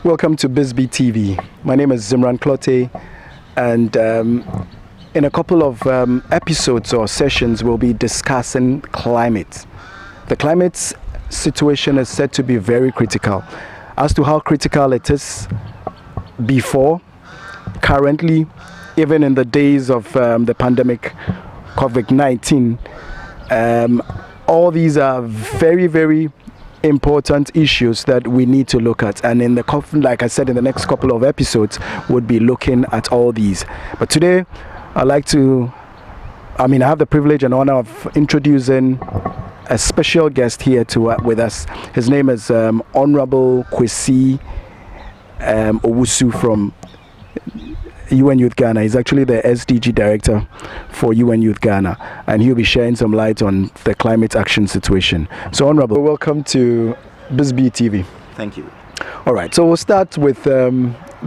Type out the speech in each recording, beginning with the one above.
Welcome to BissBee TV. My name is Zimran Clote, and in a couple of episodes or sessions, we'll be discussing climate. The climate situation is said to be very critical. As to how critical it is before, currently, even in the days of the pandemic, COVID-19, all these are very, very important issues that we need to look at, and like I said, in the next couple of episodes we'll be looking at all these. But today I have the privilege and honor of introducing a special guest here with us. His name is Honorable Kwesi Owusu from UN Youth Ghana. He's actually the SDG director for UN Youth Ghana, and he'll be sharing some light on the climate action situation. So, Honorable, welcome to BissBee TV. Thank you. All right, so we'll start with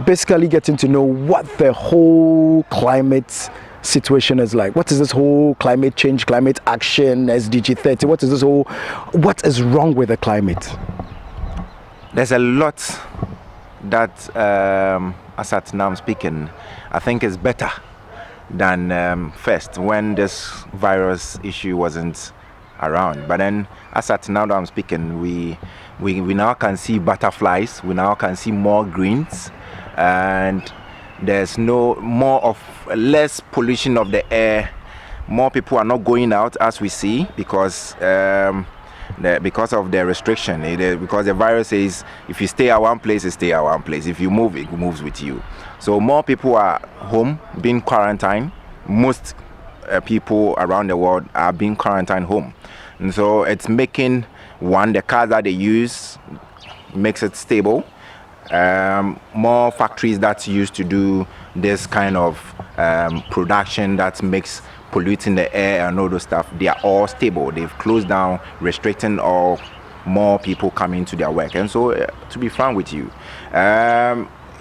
basically getting to know what the whole climate situation is like. What is this whole climate change, climate action, SDG 30? What is wrong with the climate? There's a lot that, as at now I'm speaking, I think is better than first when this virus issue wasn't around. But then, as at now that I'm speaking, we now can see butterflies. We now can see more greens, and there's less pollution of the air. More people are not going out, as we see, because of the restriction. Because the virus says if you stay at one place, you stay at one place. If you move, it moves with you. So more people are home being quarantined. Most people around the world are being quarantined home, and so it's making the cars that they use makes it stable. More factories that's used to do this kind of production that makes polluting the air and all those stuff, they are all stable. They've closed down, restricting all more people coming to their work. And so, to be frank with you,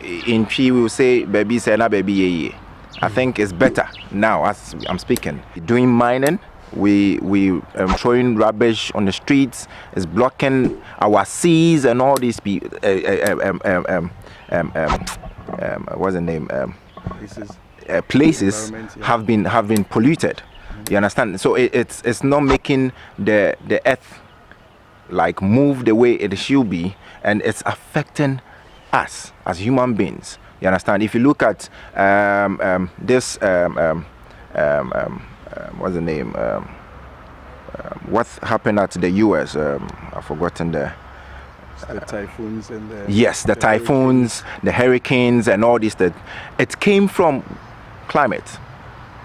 in Chi we will say, baby say na baby ye. I think it's better now as I'm speaking. Doing mining, we throwing rubbish on the streets, is blocking our seas and all these people. What's the name? Places have been polluted. You understand? So it's not making the earth like move the way it should be, and it's affecting us as human beings. You understand? If you look at this what's the name? What happened at the US? I've forgotten the typhoons and the typhoons, the hurricanes, and all this. That it came from climate.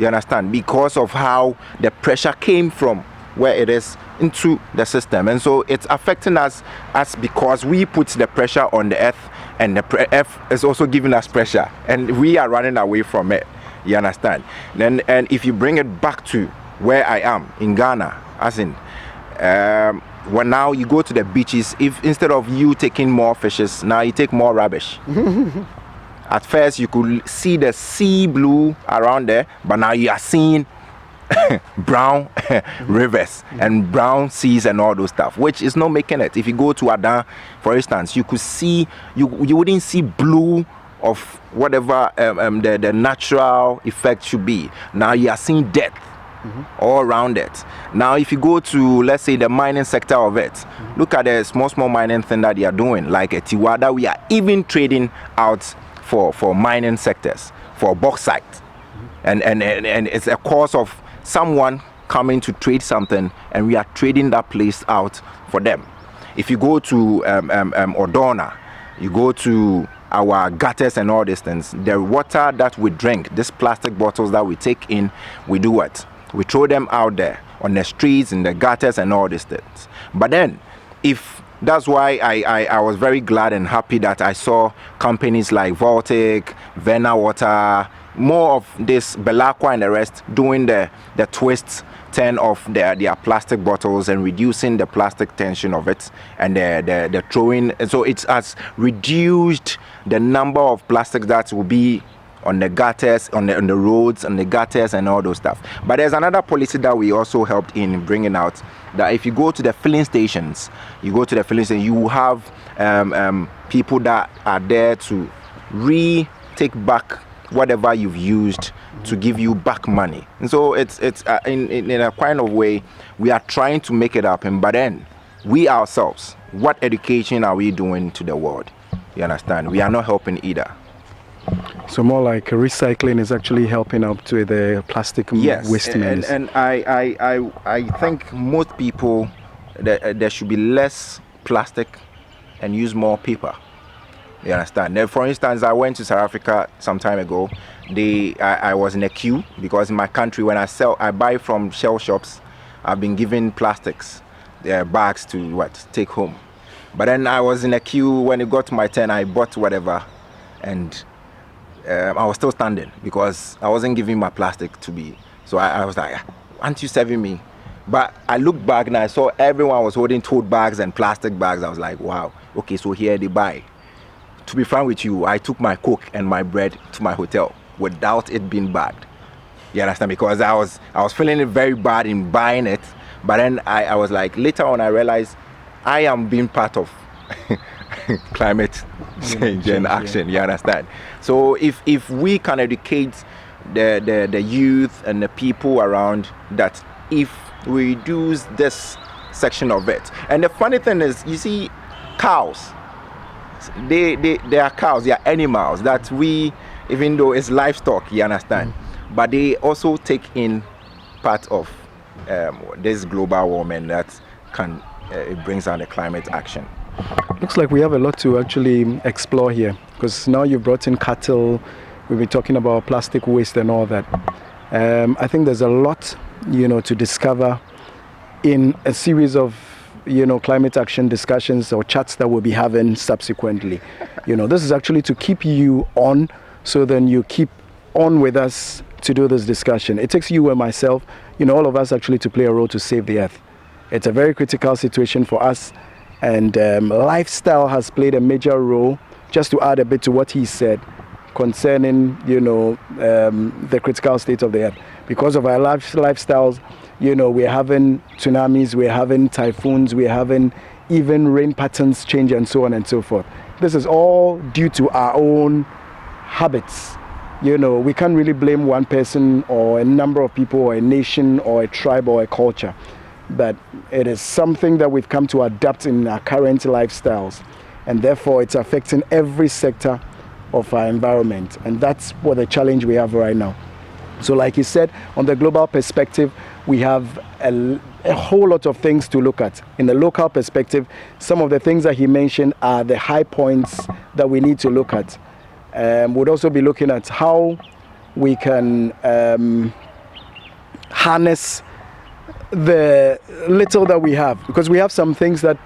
You understand? Because of how the pressure came from where it is into the system, and so it's affecting us because we put the pressure on the earth, and the earth is also giving us pressure, and we are running away from it. You understand? And if you bring it back to where I am in Ghana, as in when now you go to the beaches, if instead of you taking more fishes, now you take more rubbish. At first you could see the sea blue around there, but now you are seeing brown rivers and brown seas and all those stuff, which is not making it. If you go to Adan, for instance, you could see, you wouldn't see blue of whatever the natural effect should be. Now you are seeing death all around it. Now if you go to, let's say, the mining sector of it, look at the small mining thing that they are doing, like a Tiwada. We are even trading out for mining sectors, for bauxite, and it's a cause of someone coming to trade something, and we are trading that place out for them. If you go to Odona, you go to our gutters and all these things, the water that we drink, these plastic bottles that we take in, we do what? We throw them out there on the streets, in the gutters and all these things. But then, that's why I was very glad and happy that I saw companies like Voltic, Vena Water, more of this Belacqua and the rest doing the twist turn of their plastic bottles and reducing the plastic tension of it, and the throwing. And so it has reduced the number of plastic that will be on the gutters, on the roads, on the gutters and all those stuff. But there's another policy that we also helped in bringing out, that if you go to the filling stations, you have people that are there to take back whatever you've used, to give you back money. And so it's in a kind of way we are trying to make it happen. But then we ourselves, what education are we doing to the world? You understand? We are not helping either. So more like recycling is actually helping up to the plastic waste menace. And I think most people, there should be less plastic and use more paper. You understand? Then, for instance, I went to South Africa some time ago. I was in a queue because in my country, when I buy from shell shops, I've been given plastics, bags to take home. But then I was in a queue. When it got to my turn, I bought whatever, and I was still standing because I wasn't giving my plastic to be. So I was like, aren't you serving me? But I looked back and I saw everyone was holding tote bags and plastic bags. I was like, wow, okay, so here they buy. To be frank with you, I took my Coke and my bread to my hotel without it being bagged. You understand? Because I was feeling it very bad in buying it. But then I was like, later on I realized I am being part of climate change and action. You understand? So if we can educate the youth and the people around that, if we reduce this section of it. And the funny thing is, you see, cows, they are cows, they are animals that we, even though it's livestock, you understand, but they also take in part of this global warming that can it brings on the climate action. Looks like we have a lot to actually explore here, because now you've brought in cattle, we've been talking about plastic waste and all that. I think there's a lot, to discover in a series of climate action discussions or chats that we'll be having subsequently. This is actually to keep you on, so then you keep on with us to do this discussion. It takes you and myself, all of us actually to play a role to save the earth. It's a very critical situation for us, and lifestyle has played a major role. Just to add a bit to what he said concerning, the critical state of the earth. Because of our lifestyles, we're having tsunamis, we're having typhoons, we're having even rain patterns change and so on and so forth. This is all due to our own habits. We can't really blame one person or a number of people or a nation or a tribe or a culture. But it is something that we've come to adapt in our current lifestyles. And therefore, it's affecting every sector of our environment. And that's what the challenge we have right now. So like he said, on the global perspective, we have a whole lot of things to look at. In the local perspective, some of the things that he mentioned are the high points that we need to look at. We'll also be looking at how we can harness the little that we have, because we have some things that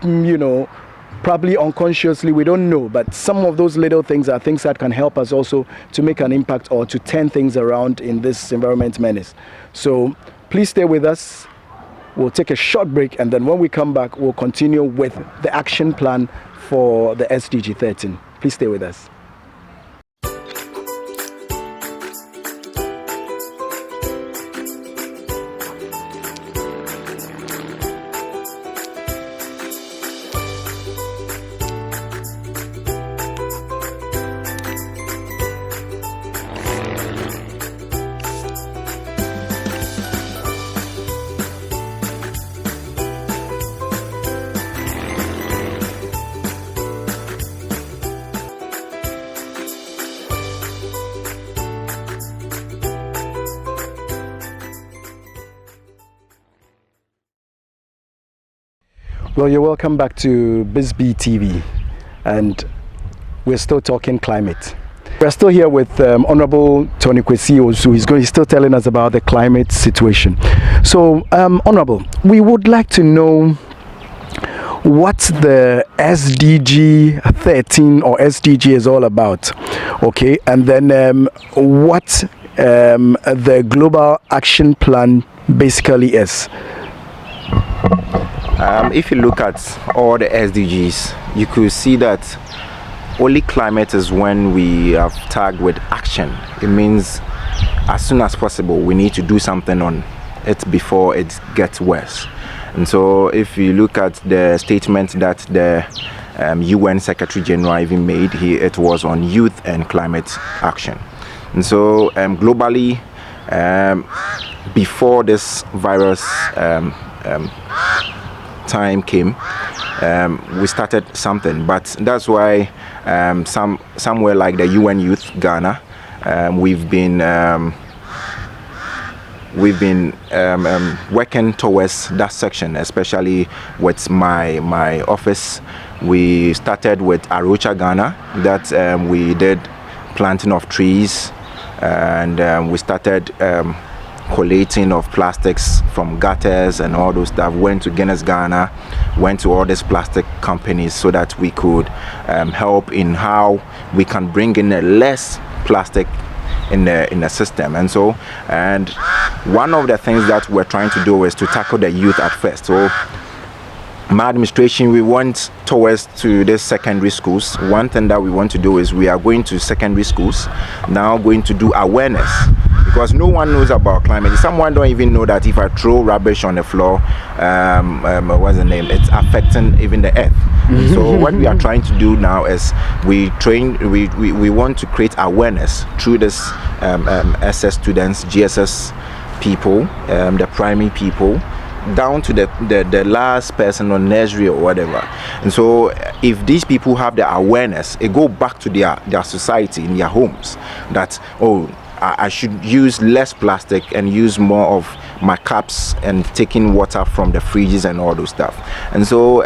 probably unconsciously we don't know, but some of those little things are things that can help us also to make an impact or to turn things around in this environment menace. So please stay with us. We'll take a short break, and then when we come back, we'll continue with the action plan for the SDG 13. Please stay with us. Well, you're welcome back to BissBee TV, and we're still talking climate. We're still here with Honorable Tony Kwesi Osu. He's still telling us about the climate situation. So, Honorable, we would like to know what the SDG 13 or SDG is all about, okay? And then what the Global Action Plan basically is. If you look at all the SDGs, you could see that only climate is when we have tagged with action. It means as soon as possible we need to do something on it before it gets worse. And so if you look at the statement that the UN Secretary General even made, it was on youth and climate action. And so globally, before this virus time came, we started something, but that's why somewhere like the UN Youth Ghana, we've been working towards that section, especially with my office. We started with Arocha Ghana, that we did planting of trees, and we started collating of plastics from gutters and all those stuff. Went to Guinness Ghana, went to all these plastic companies so that we could help in how we can bring in less plastic in the system. And one of the things that we're trying to do is to tackle the youth at first. So my administration, we went towards to the secondary schools. One thing that we want to do is we are going to secondary schools now, going to do awareness, because no one knows about climate. Someone don't even know that if I throw rubbish on the floor, what's the name, it's affecting even the earth. So what we are trying to do now is we want to create awareness through this SS students, GSS people, the primary people, down to the last person on nursery or whatever. And so if these people have the awareness, it go back to their society, in their homes, that I should use less plastic and use more of my cups and taking water from the fridges and all those stuff. And so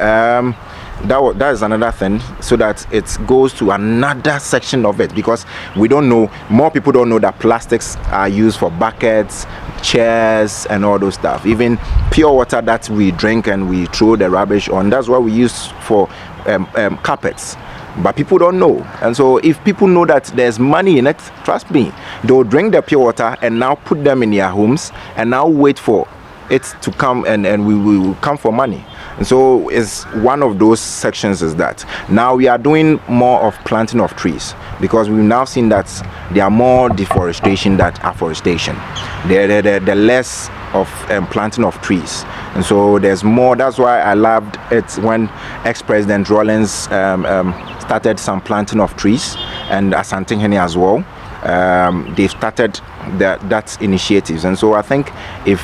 that is another thing, so that it goes to another section of it, because we don't know, more people don't know that plastics are used for buckets, chairs and all those stuff. Even pure water that we drink and we throw the rubbish on, that's what we use for carpets. But people don't know. And so if people know that there's money in it, trust me, they'll drink the pure water and now put them in their homes and now wait for it to come, and we will come for money. And so it's one of those sections is that now we are doing more of planting of trees, because we've now seen that there are more deforestation than afforestation. The less of planting of trees. And so there's more. That's why I loved it when ex-President Rawlings started some planting of trees, and Asante Hene as well. They started that initiatives. And so I think if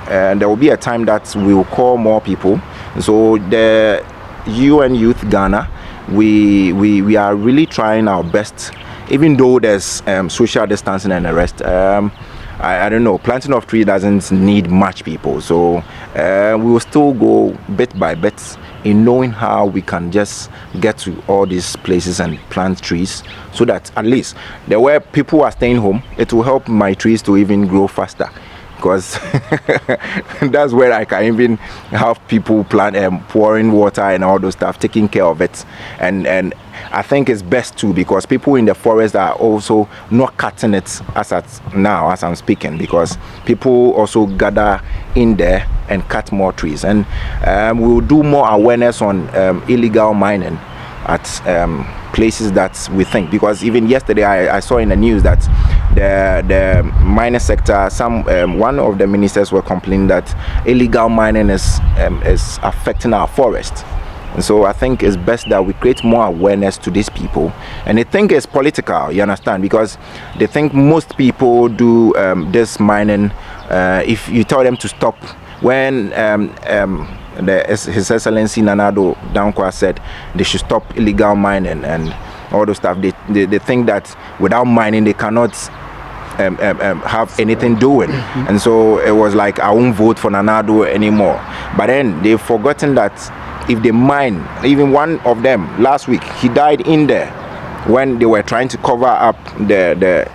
there will be a time that we will call more people. So the UN Youth Ghana, we are really trying our best, even though there's social distancing and the rest. I don't know, planting of tree doesn't need much people, so we will still go bit by bit in knowing how we can just get to all these places and plant trees, so that at least the way people are staying home, it will help my trees to even grow faster, because that's where I can even have people plant pouring water and all those stuff, taking care of it. And I think it's best too, because people in the forest are also not cutting it as I'm speaking, because people also gather in there and cut more trees. And we will do more awareness on illegal mining at places that we think, because even yesterday I saw in the news that the mining sector, one of the ministers were complaining that illegal mining is affecting our forest. And so I think it's best that we create more awareness to these people. And they think it's political, you understand, because they think most people do this mining. If you tell them to stop, when His Excellency Nanado Dankwa said they should stop illegal mining and all those stuff, they think that without mining they cannot have anything doing. And so it was like, I won't vote for Nanado anymore. But then they've forgotten that if they mine, even one of them last week, he died in there when they were trying to cover up the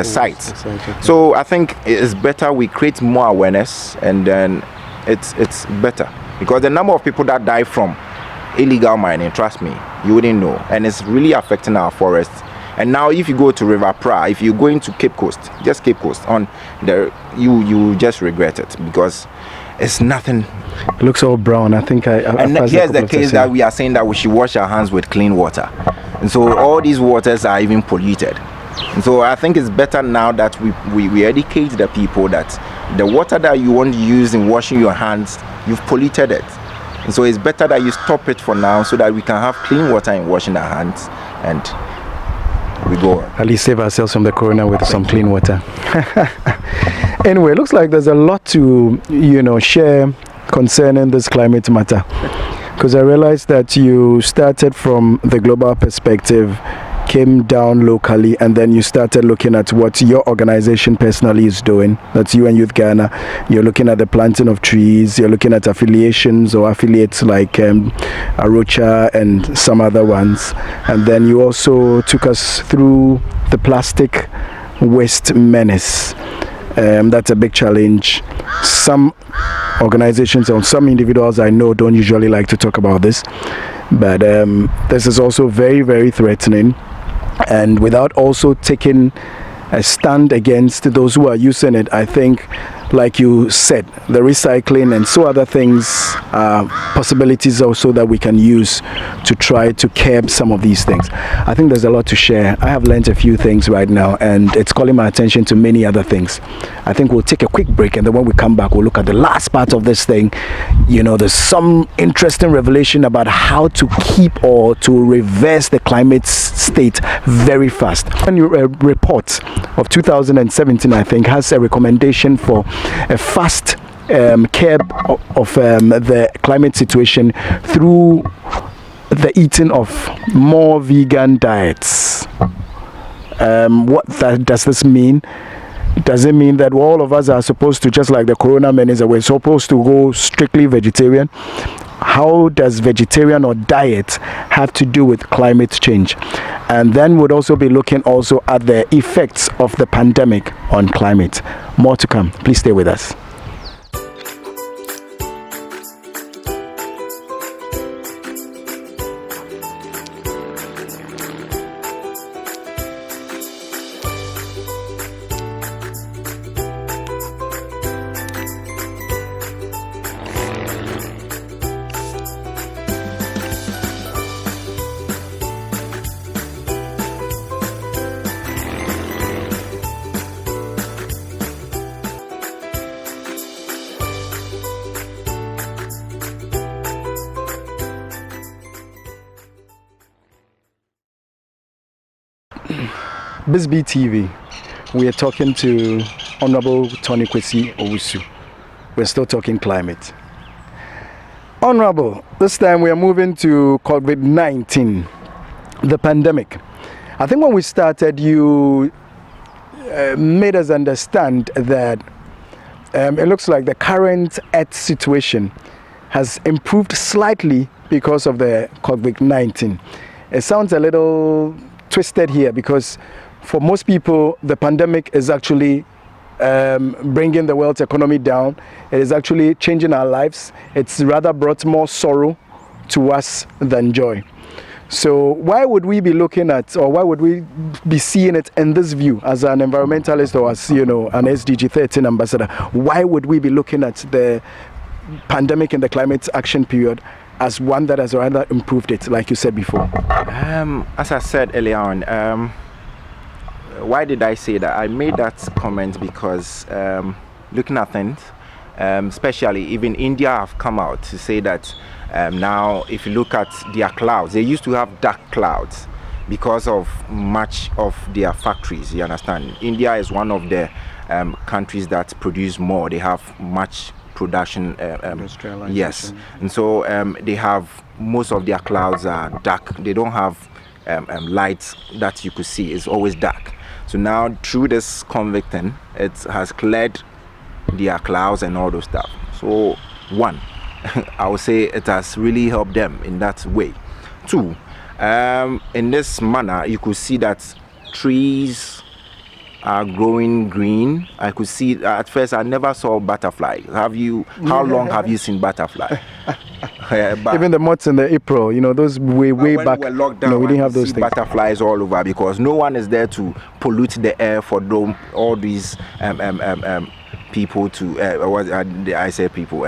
sites. So I think it's better we create more awareness, and then it's better, because the number of people that die from illegal mining, trust me, you wouldn't know, and it's really affecting our forests. And now if you go to River Pra, if you're going to Cape Coast, just Cape Coast on there, you just regret it, because it's nothing. It looks all brown. I think And here's the case that we are saying that we should wash our hands with clean water, and so all these waters are even polluted. And so I think it's better now that we educate the people that the water that you want to use in washing your hands, you've polluted it. And so it's better that you stop it for now so that we can have clean water in washing our hands, and we go on. At least save ourselves from the corona with some clean water. Anyway, it looks like there's a lot to, share concerning this climate matter. Because I realized that you started from the global perspective, came down locally, and then you started looking at what your organization personally is doing. That's you and Youth Ghana. You're looking at the planting of trees. You're looking at affiliations or affiliates like Arocha and some other ones. And then you also took us through the plastic waste menace. That's a big challenge. Some organizations and some individuals I know don't usually like to talk about this, but this is also very, very threatening. And without also taking a stand against those who are using it, I think, like you said, the recycling and so other things are possibilities also that we can use to try to curb some of these things. I think there's a lot to share. I have learned a few things right now, and it's calling my attention to many other things. I think we'll take a quick break, and then when we come back, we'll look at the last part of this thing. There's some interesting revelation about how to keep or to reverse the climate state very fast. A report of 2017, I think, has a recommendation for a fast curb of the climate situation through the eating of more vegan diets. What does this mean? Does it mean that all of us are supposed to, just like the corona menace, we're supposed to go strictly vegetarian? How does vegetarian or diet have to do with climate change? And then we'd also be looking also at the effects of the pandemic on climate. More to come. Please stay with us. BissBee TV, we are talking to Honorable Tony Kwesi Owusu. We're still talking climate. Honorable, this time we are moving to COVID-19, the pandemic. I think when we started, you made us understand that it looks like the current Earth situation has improved slightly because of the COVID-19. It sounds a little twisted here because for most people, the pandemic is actually bringing the world's economy down. It is actually changing our lives. It's rather brought more sorrow to us than joy. So why would we be looking at, or why would we be seeing it in this view as an environmentalist or as, an SDG 13 ambassador? Why would we be looking at the pandemic and the climate action period as one that has rather improved it, like you said before? As I said earlier on, why did I say that? I made that comment because looking at things, especially even India have come out to say that now if you look at their clouds, they used to have dark clouds because of much of their factories, you understand. India is one of the countries that produce more. They have much production, yes, and so they have most of their clouds are dark. They don't have lights that you could see. It's always dark. So now through this convicting, it has cleared their clouds and all those stuff. So one, I would say it has really helped them in that way. Two, in this manner, you could see that trees are growing green. I could see at first I never saw butterfly. How long have you seen butterfly? Even the months in the April, those way back, we were locked down, we didn't have those things. Butterflies all over because no one is there to pollute the air for all these people to I say people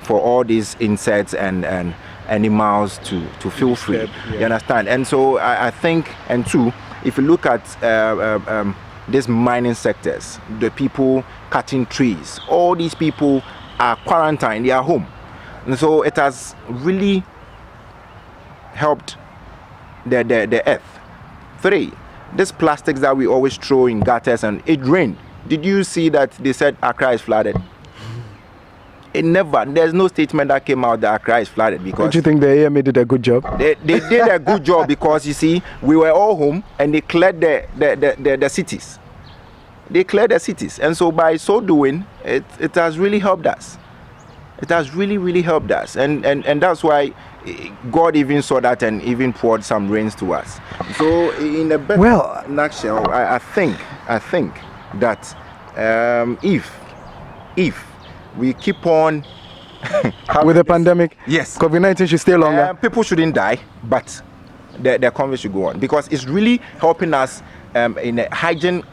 for all these insects and animals to feel free. Yeah. You understand? And so I think, and two, if you look at these mining sectors, the people cutting trees, all these people are quarantined, they are home. And so it has really helped the earth. Three, these plastics that we always throw in gutters and it rained. Did you see that they said Accra is flooded? It never, there's no statement that came out that Accra is flooded because... Don't you think the AMA did a good job? They did a good job because, you see, we were all home and they cleared the cities. They cleared the cities. And so by so doing, it has really helped us. It has really helped us. And that's why God even saw that and even poured some rains to us. So in a better nutshell, I think that if we keep on with the pandemic, yes, COVID-19 should stay longer. People shouldn't die, but the convoy should go on because it's really helping us in a hygiene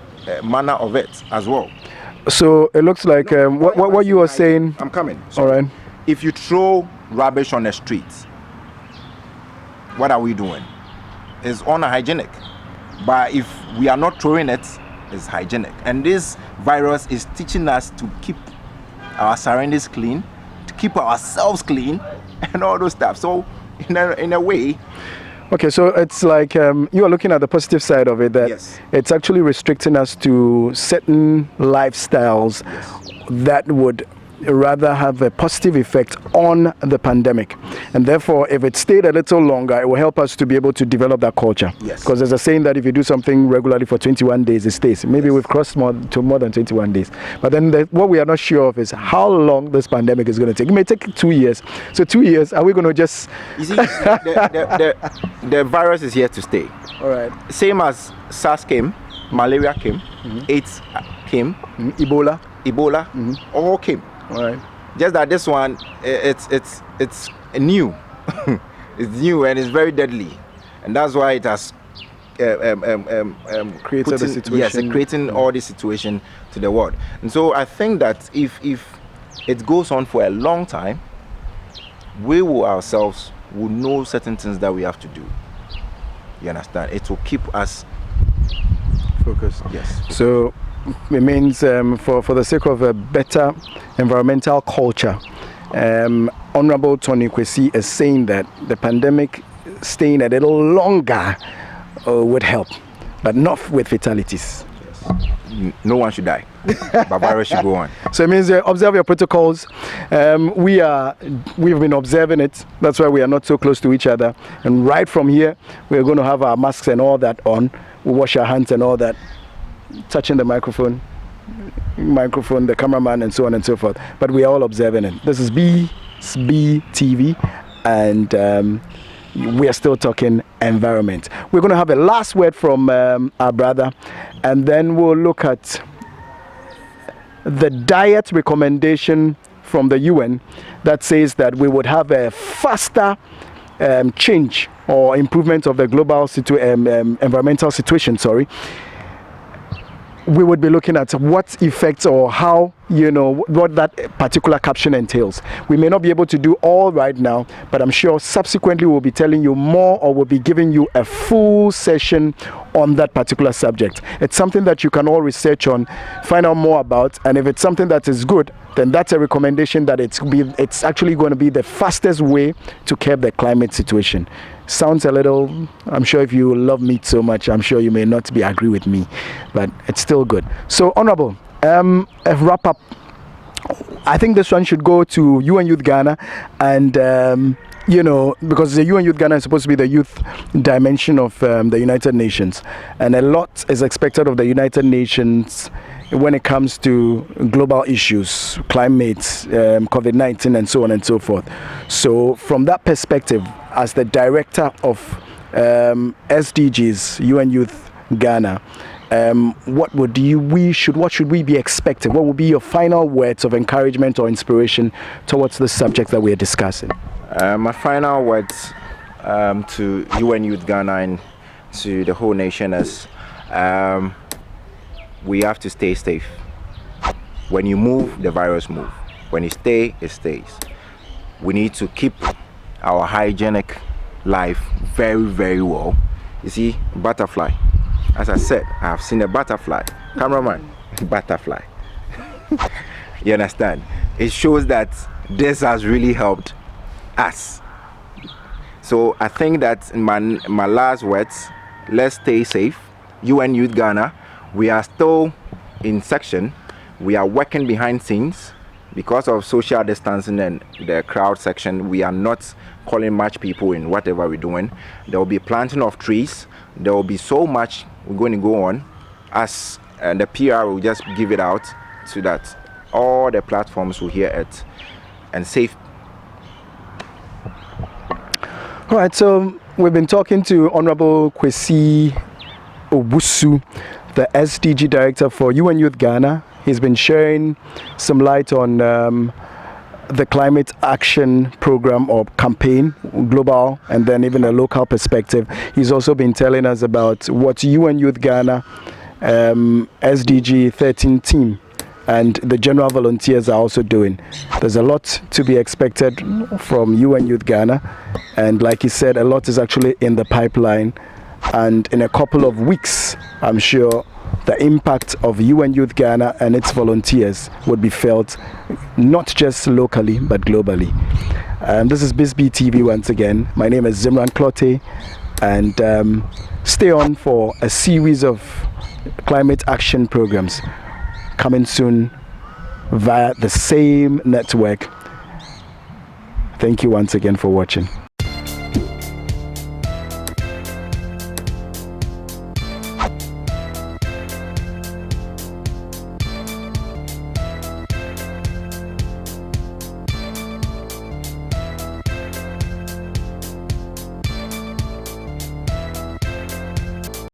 manner of it as well. So it looks like what you were saying. I'm coming. All right. If you throw rubbish on the streets, what are we doing? It's unhygienic. But if we are not throwing it, it's hygienic. And this virus is teaching us to keep our surroundings clean, to keep ourselves clean, and all those stuff. So in a way. Okay, so it's like you are looking at the positive side of it, that yes, it's actually restricting us to certain lifestyles that would rather have a positive effect on the pandemic. And therefore, if it stayed a little longer, it will help us to be able to develop that culture. Yes. Because there's a saying that if you do something regularly for 21 days, it stays. Maybe we've crossed more than 21 days. But then what we are not sure of is how long this pandemic is going to take. It may take 2 years. So 2 years, are we going to just... You see, the virus is here to stay. All right. Same as SARS came, malaria came, AIDS came, Ebola, all came. All right. Just that this one, it's new. It's new and it's very deadly, and that's why it has created a situation. Yes, creating all this situation to the world. And so I think that if it goes on for a long time, we will ourselves will know certain things that we have to do. You understand? It will keep us focused. Yes. Focused. So it means for the sake of a better environmental culture, Honorable Tony Kwesi is saying that the pandemic staying a little longer would help, but not with fatalities. Yes. No one should die, but virus should go on. So it means observe your protocols. We've been observing it. That's why we are not so close to each other. And right from here, we're going to have our masks and all that on. We wash our hands and all that. Touching the microphone, the cameraman, and so on and so forth. But we are all observing it. This is BissBee TV, and we are still talking environment. We're going to have a last word from our brother, and then we'll look at the diet recommendation from the UN that says that we would have a faster change or improvement of the global environmental situation. We would be looking at what effects or how, what that particular caption entails. We may not be able to do all right now, but I'm sure subsequently we'll be telling you more, or we'll be giving you a full session on that particular subject. It's something that you can all research on, find out more about, and if it's something that is good, then that's a recommendation that it's actually going to be the fastest way to curb the climate situation. Sounds a little, I'm sure if you love meat so much, I'm sure you may not agree with me, but it's still good. So, Honorable, a wrap up. I think this one should go to UN Youth Ghana, and because the UN Youth Ghana is supposed to be the youth dimension of the United Nations, and a lot is expected of the United Nations when it comes to global issues, climate, COVID-19, and so on and so forth. So from that perspective, as the director of SDGs, UN Youth Ghana, what should we be expecting? What would be your final words of encouragement or inspiration towards the subject that we are discussing? My final words to UN Youth Ghana and to the whole nation is we have to stay safe. When you move, the virus moves. When you stay, it stays. We need to keep our hygienic life very, very well. You see, butterfly. As I said, I have seen a butterfly. Cameraman, butterfly. You understand? It shows that this has really helped us. So I think that in my last words, let's stay safe. UN Youth Ghana, we are still in section. We are working behind scenes because of social distancing and the crowd section. We are not calling much people in whatever we're doing. There will be planting of trees. There will be so much we're going to go on. As the PR will just give it out so that all the platforms will hear it and safe. All right, so we've been talking to Honorable Kwesi Obusu, the SDG Director for UN Youth Ghana. He's been sharing some light on the climate action program or campaign, global and then even a local perspective. He's also been telling us about what UN Youth Ghana SDG 13 team and the general volunteers are also doing. There's a lot to be expected from UN Youth Ghana, and like he said, a lot is actually in the pipeline, and in a couple of weeks I'm sure the impact of UN Youth Ghana and its volunteers would be felt not just locally but globally. This is BissBee TV once again. My name is Zimran Clotte, and stay on for a series of climate action programs coming soon via the same network. Thank you once again for watching.